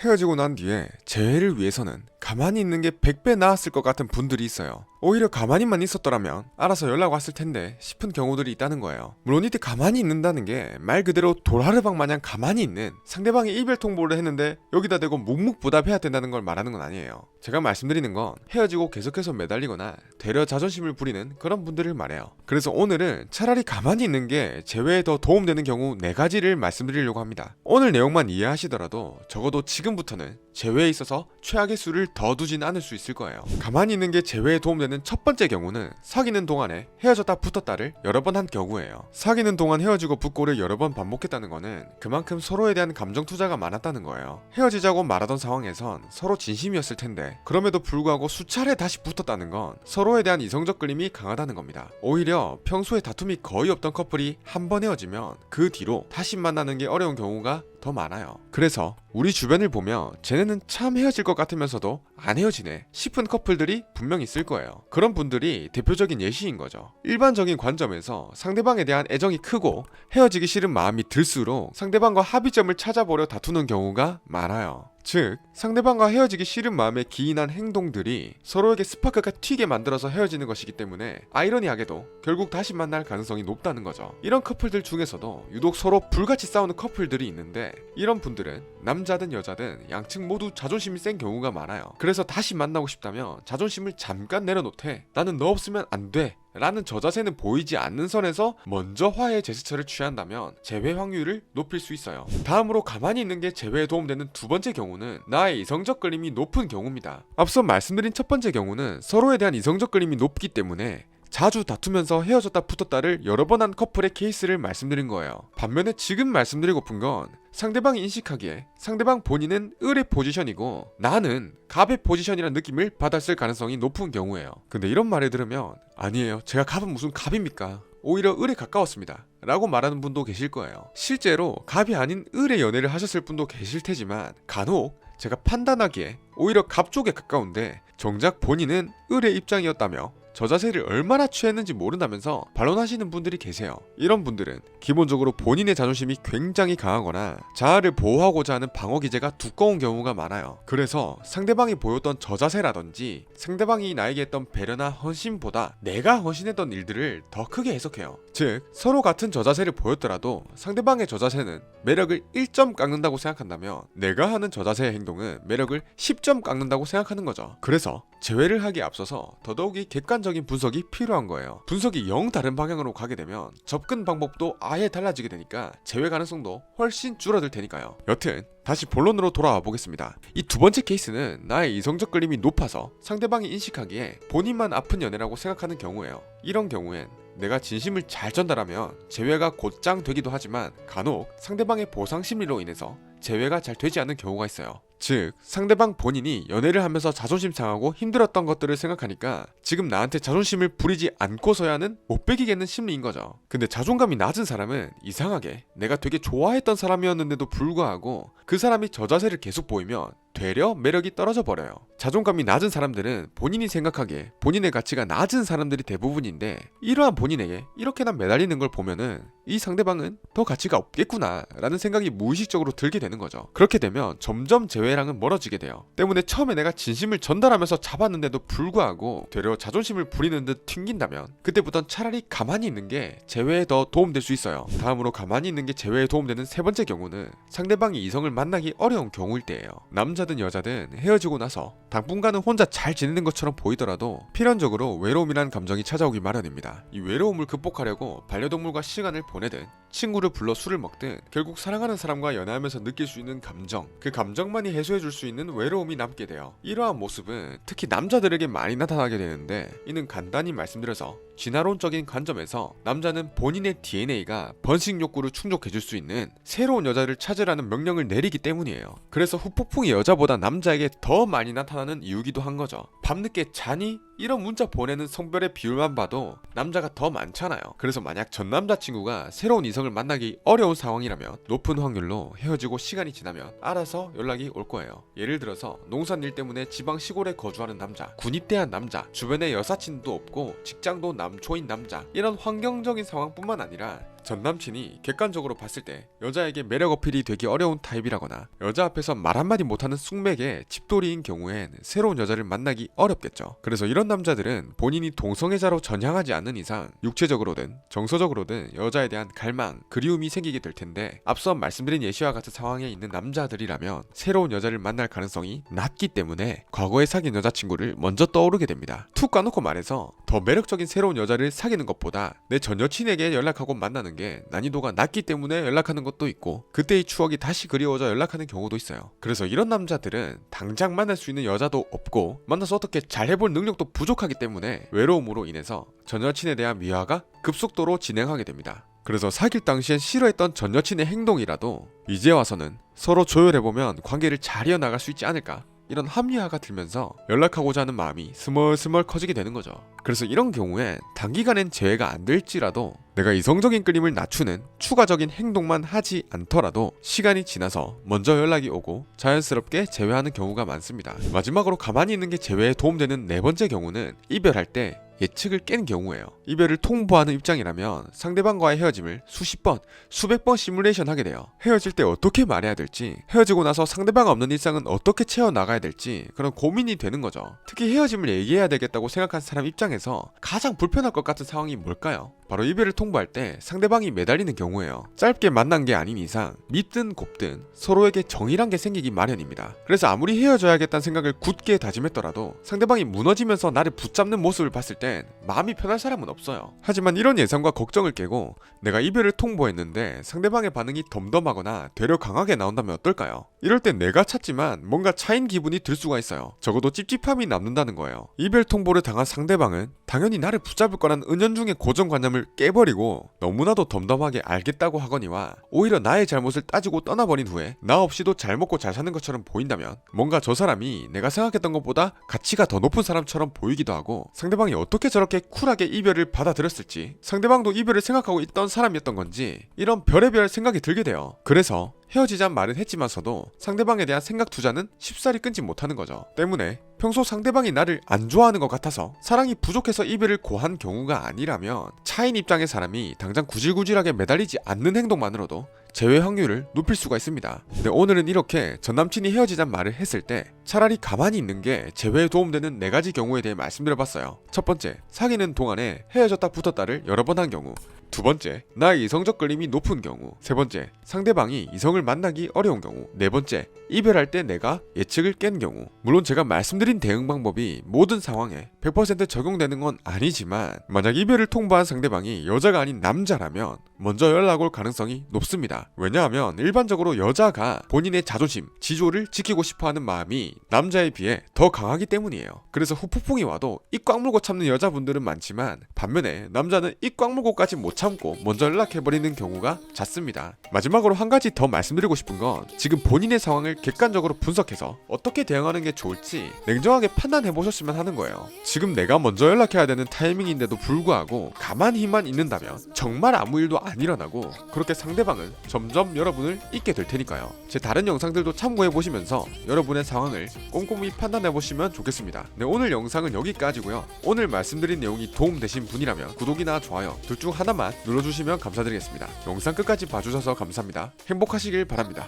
헤어지고 난 뒤에 재회를 위해서는 가만히 있는 게 100배 나았을 것 같은 분들이 있어요. 오히려 가만히만 있었더라면 알아서 연락 왔을 텐데 싶은 경우들이 있다는 거예요. 물론 이때 가만히 있는다는 게 말 그대로 돌하르방 마냥 가만히 있는, 상대방이 이별 통보를 했는데 여기다 대고 묵묵부답해야 된다는 걸 말하는 건 아니에요. 제가 말씀드리는 건 헤어지고 계속해서 매달리거나 되려 자존심을 부리는 그런 분들을 말해요. 그래서 오늘은 차라리 가만히 있는 게 재회에 더 도움되는 경우 4가지를 말씀드리려고 합니다. 오늘 내용만 이해하시더라도 적어도 지금부터는 재회에 있어서 최악의 수를 더 두진 않을 수 있을 거예요. 가만히 있는 게 재회에 도움되는 첫 번째 경우는 사귀는 동안에 헤어졌다 붙었다를 여러 번 한 경우예요. 사귀는 동안 헤어지고 붙고를 여러 번 반복했다는 거는 그만큼 서로에 대한 감정 투자가 많았다는 거예요. 헤어지자고 말하던 상황에선 서로 진심이었을 텐데 그럼에도 불구하고 수차례 다시 붙었다는 건 서로에 대한 이성적 끌림이 강하다는 겁니다. 오히려 평소에 다툼이 거의 없던 커플이 한 번 헤어지면 그 뒤로 다시 만나는 게 어려운 경우가 더 많아요. 그래서 우리 주변을 보면 쟤네는 참 헤어질 것 같으면서도 안 헤어지네 싶은 커플들이 분명 있을 거예요. 그런 분들이 대표적인 예시인 거죠. 일반적인 관점에서 상대방에 대한 애정이 크고 헤어지기 싫은 마음이 들수록 상대방과 합의점을 찾아보려 다투는 경우가 많아요. 즉, 상대방과 헤어지기 싫은 마음에 기인한 행동들이 서로에게 스파크가 튀게 만들어서 헤어지는 것이기 때문에 아이러니하게도 결국 다시 만날 가능성이 높다는 거죠. 이런 커플들 중에서도 유독 서로 불같이 싸우는 커플들이 있는데 이런 분들은 남자든 여자든 양측 모두 자존심이 센 경우가 많아요. 그래서 다시 만나고 싶다면 자존심을 잠깐 내려놓되 나는 너 없으면 안 돼 라는 저자세는 보이지 않는 선에서 먼저 화해 제스처를 취한다면 재회 확률을 높일 수 있어요. 다음으로 가만히 있는 게 재회에 도움되는 두 번째 경우는 나의 이성적 끌림이 높은 경우입니다. 앞서 말씀드린 첫 번째 경우는 서로에 대한 이성적 끌림이 높기 때문에 자주 다투면서 헤어졌다 붙었다를 여러 번 한 커플의 케이스를 말씀드린 거예요. 반면에 지금 말씀드리고픈 건 상대방이 인식하기에 상대방 본인은 을의 포지션이고 나는 갑의 포지션이라는 느낌을 받았을 가능성이 높은 경우예요. 근데 이런 말을 들으면 아니에요, 제가 갑은 무슨 갑입니까? 오히려 을에 가까웠습니다 라고 말하는 분도 계실 거예요. 실제로 갑이 아닌 을의 연애를 하셨을 분도 계실 테지만 간혹 제가 판단하기에 오히려 갑 쪽에 가까운데 정작 본인은 을의 입장이었다며 저 자세를 얼마나 취했는지 모른다면서 반론하시는 분들이 계세요. 이런 분들은 기본적으로 본인의 자존심이 굉장히 강하거나 자아를 보호하고자 하는 방어 기제가 두꺼운 경우가 많아요. 그래서 상대방이 보였던 저 자세라든지 상대방이 나에게 했던 배려나 헌신보다 내가 헌신했던 일들을 더 크게 해석해요. 즉, 서로 같은 저 자세를 보였더라도 상대방의 저 자세는 매력을 1점 깎는다고 생각한다면 내가 하는 저 자세의 행동은 매력을 10점 깎는다고 생각하는 거죠. 그래서 재회를 하기에 앞서서 더더욱이 객관적인 분석이 필요한 거예요. 분석이 영 다른 방향으로 가게 되면 접근 방법도 아예 달라지게 되니까 재회 가능성도 훨씬 줄어들 테니까요. 여튼 다시 본론으로 돌아와 보겠습니다. 이 두 번째 케이스는 나의 이성적 끌림이 높아서 상대방이 인식하기에 본인만 아픈 연애라고 생각하는 경우예요. 이런 경우엔 내가 진심을 잘 전달하면 재회가 곧장 되기도 하지만 간혹 상대방의 보상 심리로 인해서 재회가 잘 되지 않는 경우가 있어요. 즉, 상대방 본인이 연애를 하면서 자존심 상하고 힘들었던 것들을 생각하니까 지금 나한테 자존심을 부리지 않고서야는 못 베기겠는 심리인 거죠. 근데 자존감이 낮은 사람은 이상하게 내가 되게 좋아했던 사람이었는데도 불구하고 그 사람이 저 자세를 계속 보이면 되려 매력이 떨어져 버려요. 자존감이 낮은 사람들은 본인이 생각하기에 본인의 가치가 낮은 사람들이 대부분인데 이러한 본인에게 이렇게나 매달리는 걸 보면은 이 상대방은 더 가치가 없겠구나 라는 생각이 무의식적으로 들게 되는 거죠. 그렇게 되면 점점 재회랑은 멀어지게 돼요. 때문에 처음에 내가 진심을 전달하면서 잡았는데도 불구하고 되려 자존심을 부리는 듯 튕긴다면 그때부턴 차라리 가만히 있는 게 재회에 더 도움될 수 있어요. 다음으로 가만히 있는 게 재회에 도움되는 세 번째 경우는 상대방이 이성을 만나기 어려운 경우일 때예요. 남자든 여자든 헤어지고 나서 당분간은 혼자 잘 지내는 것처럼 보이더라도 필연적으로 외로움이란 감정이 찾아오기 마련입니다. 이 외로움을 극복하려고 반려동물과 시간을 보내든 친구를 불러 술을 먹든 결국 사랑하는 사람과 연애하면서 느낄 수 있는 감정, 그 감정만이 해소해줄 수 있는 외로움이 남게 돼요. 이러한 모습은 특히 남자들에게 많이 나타나게 되는데 이는 간단히 말씀드려서 진화론적인 관점에서 남자는 본인의 DNA가 번식 욕구를 충족해줄 수 있는 새로운 여자를 찾으라는 명령을 내리기 때문이에요. 그래서 후폭풍이 여자보다 남자에게 더 많이 나타나는 이유기도 한 거죠. 밤늦게 자니? 이런 문자 보내는 성별의 비율만 봐도 남자가 더 많잖아요. 그래서 만약 전 남자친구가 새로운 이성을 만나기 어려운 상황이라면 높은 확률로 헤어지고 시간이 지나면 알아서 연락이 올 거예요. 예를 들어서 농산일 때문에 지방 시골에 거주하는 남자, 군입대한 남자, 주변에 여사친도 없고 직장도 남초인 남자, 이런 환경적인 상황뿐만 아니라 전 남친이 객관적으로 봤을 때 여자에게 매력 어필이 되기 어려운 타입이라거나 여자 앞에서 말 한마디 못하는 쑥맥의 집돌이인 경우엔 새로운 여자를 만나기 어렵겠죠. 그래서 이런 남자들은 본인이 동성애자로 전향하지 않는 이상 육체적으로든 정서적으로든 여자에 대한 갈망, 그리움이 생기게 될 텐데, 앞서 말씀드린 예시와 같은 상황에 있는 남자들이라면 새로운 여자를 만날 가능성이 낮기 때문에 과거에 사귄 여자친구를 먼저 떠오르게 됩니다. 툭 까놓고 말해서 더 매력적인 새로운 여자를 사귀는 것보다 내 전 여친에게 연락하고 만나는 게 난이도가 낮기 때문에 연락하는 것도 있고, 그때의 추억이 다시 그리워져 연락하는 경우도 있어요. 그래서 이런 남자들은 당장 만날 수 있는 여자도 없고 만나서 어떻게 잘 해볼 능력도 부족하기 때문에 외로움으로 인해서 전 여친에 대한 미화가 급속도로 진행하게 됩니다. 그래서 사귈 당시엔 싫어했던 전 여친의 행동이라도 이제 와서는 서로 조율해보면 관계를 잘 이어나갈 수 있지 않을까, 이런 합리화가 들면서 연락하고자 하는 마음이 스멀스멀 커지게 되는 거죠. 그래서 이런 경우엔 단기간엔 재회가 안 될지라도 내가 이성적인 끌림을 낮추는 추가적인 행동만 하지 않더라도 시간이 지나서 먼저 연락이 오고 자연스럽게 재회하는 경우가 많습니다. 마지막으로 가만히 있는 게 재회에 도움되는 네 번째 경우는 이별할 때 예측을 깬 경우예요. 이별을 통보하는 입장이라면 상대방과의 헤어짐을 수십 번, 수백 번 시뮬레이션 하게 돼요. 헤어질 때 어떻게 말해야 될지, 헤어지고 나서 상대방 없는 일상은 어떻게 채워나가야 될지 그런 고민이 되는 거죠. 특히 헤어짐을 얘기해야 되겠다고 생각한 사람 입장에서 가장 불편할 것 같은 상황이 뭘까요? 바로 이별을 통보할 때 상대방이 매달리는 경우예요. 짧게 만난 게 아닌 이상 밉든 곱든 서로에게 정이란 게 생기기 마련입니다. 그래서 아무리 헤어져야겠다는 생각을 굳게 다짐했더라도 상대방이 무너지면서 나를 붙잡는 모습을 봤을 땐 마음이 편할 사람은 없어요. 하지만 이런 예상과 걱정을 깨고 내가 이별을 통보했는데 상대방의 반응이 덤덤하거나 되려 강하게 나온다면 어떨까요? 이럴 땐 내가 찾지만 뭔가 차인 기분이 들 수가 있어요. 적어도 찝찝함이 남는다는 거예요. 이별 통보를 당한 상대방은 당연히 나를 붙잡을 거란 은연중의 고정관념을 깨버리고 너무나도 덤덤하게 알겠다고 하거니와 오히려 나의 잘못을 따지고 떠나버린 후에 나 없이도 잘 먹고 잘 사는 것처럼 보인다면 뭔가 저 사람이 내가 생각했던 것보다 가치가 더 높은 사람처럼 보이기도 하고, 상대방이 어떻게 저렇게 쿨하게 이별을 받아들였을지, 상대방도 이별을 생각하고 있던 사람이었던 건지 이런 별의별 생각이 들게 돼요. 그래서 헤어지자 말은 했지만서도 상대방에 대한 생각 투자는 쉽사리 끊지 못하는 거죠. 때문에 평소 상대방이 나를 안 좋아하는 것 같아서 사랑이 부족해서 이별을 고한 경우가 아니라면 차인 입장의 사람이 당장 구질구질하게 매달리지 않는 행동만으로도 재회 확률을 높일 수가 있습니다. 근데 오늘은 이렇게 전 남친이 헤어지자는 말을 했을 때 차라리 가만히 있는 게 재회에 도움되는 4가지 경우에 대해 말씀드려봤어요. 첫 번째, 사귀는 동안에 헤어졌다 붙었다를 여러 번 한 경우. 두 번째, 나의 이성적 끌림이 높은 경우. 세 번째, 상대방이 이성을 만나기 어려운 경우. 네 번째, 이별할 때 내가 예측을 깬 경우. 물론 제가 말씀드린 대응 방법이 모든 상황에 100% 적용되는 건 아니지만, 만약 이별을 통보한 상대방이 여자가 아닌 남자라면 먼저 연락 올 가능성이 높습니다. 왜냐하면 일반적으로 여자가 본인의 자존심, 지조를 지키고 싶어하는 마음이 남자에 비해 더 강하기 때문이에요. 그래서 후폭풍이 와도 입 꽉 물고 참는 여자분들은 많지만, 반면에 남자는 입 꽉 물고까지 못 참고 먼저 연락해버리는 경우가 잦습니다. 마지막으로 한 가지 더 말씀드리고 싶은 건, 지금 본인의 상황을 객관적으로 분석해서 어떻게 대응하는 게 좋을지 냉정하게 판단해보셨으면 하는 거예요. 지금 내가 먼저 연락해야 되는 타이밍인데도 불구하고 가만히만 있는다면 정말 아무 일도 안 일어나고 그렇게 상대방은 점점 여러분을 잊게 될 테니까요. 제 다른 영상들도 참고해보시면서 여러분의 상황을 꼼꼼히 판단해보시면 좋겠습니다. 네, 오늘 영상은 여기까지고요. 오늘 말씀드린 내용이 도움되신 분이라면 구독이나 좋아요 둘 중 하나만 눌러주시면 감사드리겠습니다. 영상 끝까지 봐주셔서 감사합니다. 행복하시길 바랍니다.